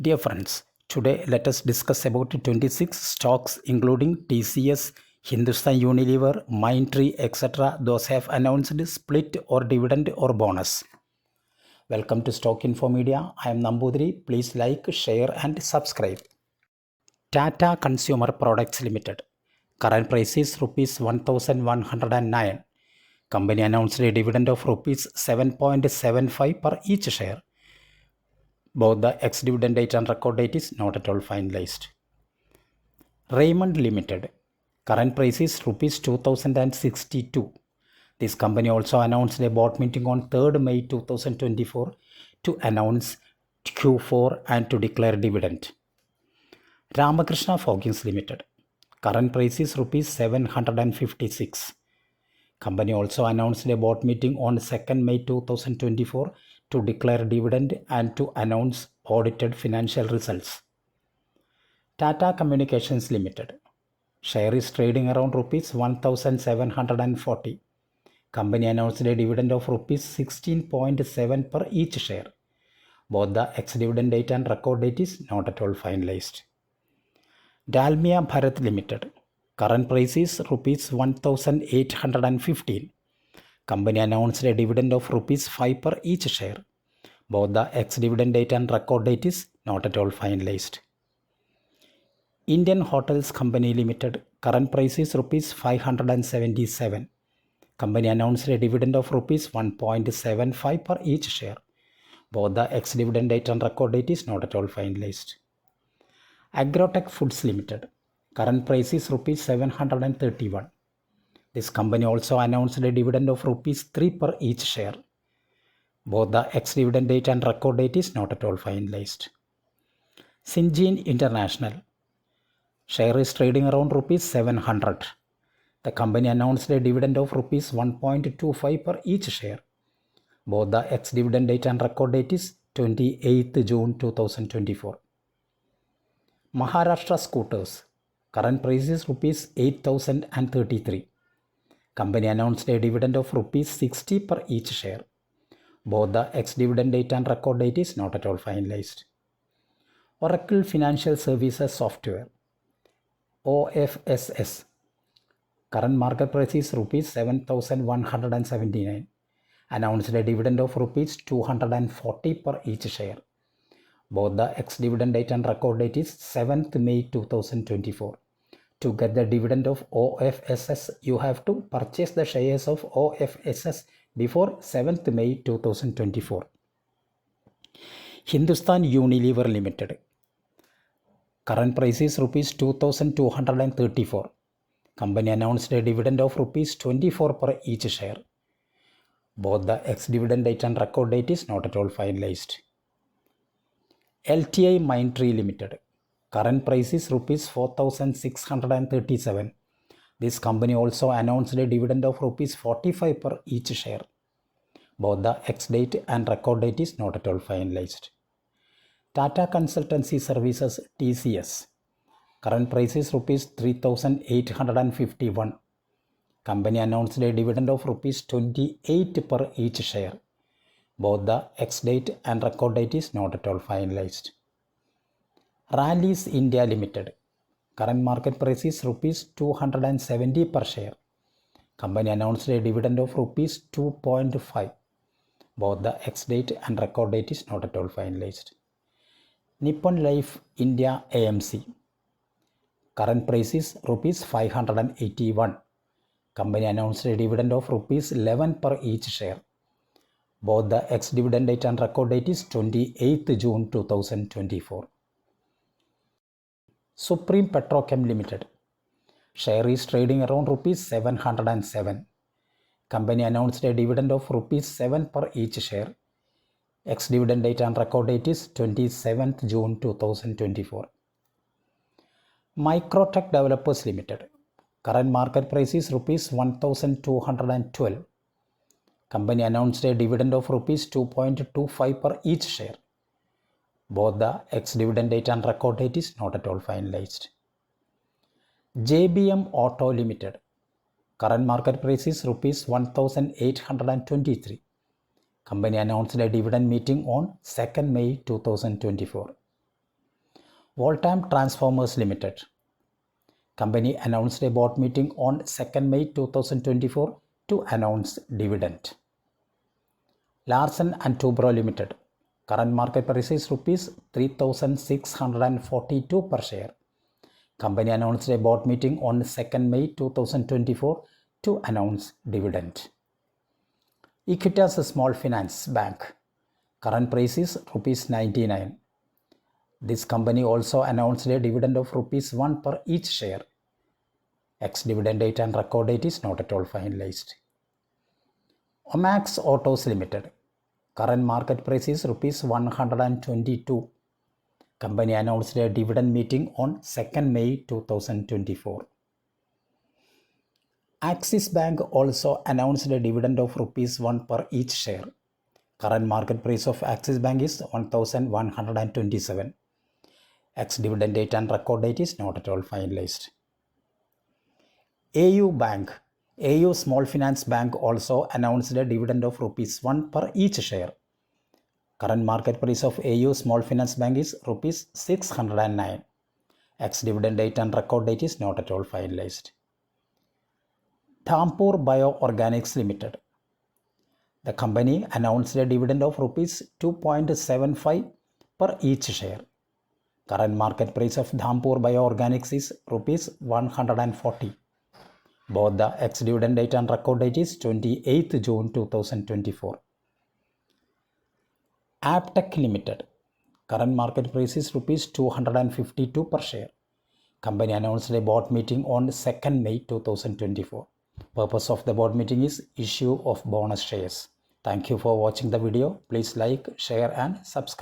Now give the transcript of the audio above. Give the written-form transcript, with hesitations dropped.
Dear friends, today let us discuss about 26 stocks including TCS, Hindustan Unilever, Mindtree, etc. Those have announced split or dividend or bonus. Welcome to Stock Info Media. I am Nambudiri. Please like, share and subscribe. Tata Consumer Products Limited. Current price is rupees 1109. Company announced a dividend of rupees 7.75 per each share. Both the ex-dividend date and record date is not at all finalized. Raymond Limited. Current price is rupees 2062. This company also announced a board meeting on 3rd May 2024 to announce Q4 and to declare dividend. Ramakrishna Forgings Limited. Current price is rupees 756. Company also announced a board meeting on 2nd May 2024 to declare dividend and to announce audited financial results. Tata Communications Limited. Share is trading around rupees 1740. Company announced a dividend of rupees 16.7 per each share. Both the ex-dividend date and record date is not at all finalized. Dalmia Bharat Limited. Current price is rupees 1815. Company announced a dividend of rupees 5 per each share. Both the ex-dividend date and record date is not at all finalized. Indian Hotels Company Limited. Current price is rupees 577. Company announced a dividend of rupees 1.75 per each share. Both the ex-dividend date and record date is not at all finalized. Agrotech Foods Limited. Current price is rupees 731. This company also announced a dividend of rupees 3 per each share. Both the ex-dividend date and record date is not at all finalized. Syngene International. Share is trading around rupees 700. The company announced a dividend of rupees 1.25 per each share. Both the ex-dividend date and record date is 28th June 2024. Maharashtra Scooters. Current price is rupees 8033. Company announced a dividend of rupees 60 per each share. Both the ex-dividend date and record date is not at all finalized. Oracle Financial Services Software. OFSS. Current market price is rupees 7179. Announced a dividend of rupees 240 per each share. Both the ex-dividend date and record date is 7th May 2024. To get the dividend of OFSS, you have to purchase the shares of OFSS before 7th May 2024. Hindustan Unilever Limited. Current price is rupees 2234. Company announced a dividend of rupees 24 per each share. Both the ex-dividend date and record date is not at all finalized. LTI Mindtree Limited. Current price is rupees 4637. This company also announced a dividend of rupees 45 per each share. Both the ex-date and record date is not at all finalized. Tata Consultancy Services TCS. Current price is rupees 3851. Company announced a dividend of rupees 28 per each share. Both the ex-date and record date is not at all finalized. Rallis India Limited. Current market price is rupees 270 per share. Company announced a dividend of rupees 2.5. Both the ex-date and record date is not at all finalized. Nippon Life India AMC. Current price is rupees 581. Company announced a dividend of rupees 11 per each share. Both the ex-dividend date and record date is 28th June 2024. Supreme Petrochem Limited. Share is trading around rupees 707. Company announced a dividend of rupees 7 per each share. Ex-dividend date and record date is 27th June 2024. Microtech Developers Limited. Current market price is rupees 1212. Company announced a dividend of rupees 2.25 per each share. Both the ex-dividend date and record date is not at all finalized. JBM Auto Limited. Current market price is rupees 1823. Company announced a dividend meeting on 2nd May 2024. Voltam Transformers Limited. Company announced a board meeting on 2nd May 2024 to announce dividend. Larsen & Toubro Limited. Current market price is rupees 3,642 per share. Company announced a board meeting on 2nd May 2024 to announce dividend. Equitas Small Finance Bank. Current price is rupees 99. This company also announced a dividend of rupees 1 per each share. Ex-dividend date and record date is not at all finalized. Omax Autos Limited. Current market price is rupees 122. Company announced a dividend meeting on 2nd May 2024. Axis Bank also announced a dividend of rupees 1 per each share. Current market price of Axis Bank is 1,127. Ex-dividend date and record date is not at all finalized. AU Bank. AU Small Finance Bank also announced a dividend of rupees 1 per each share. Current market price of AU Small Finance Bank is rupees 609. Ex-dividend date and record date is not at all finalized. Dhampur Bioorganics Limited. The company announced a dividend of rupees 2.75 per each share. Current market price of Dhampur Bioorganics is rupees 140. Both the ex-dividend date and record date is 28th June 2024. Aptech Limited. Current market price is rupees 252 per share. Company announced a board meeting on 2nd May 2024. Purpose of the board meeting is issue of bonus shares. Thank you for watching the video. Please like, share and subscribe.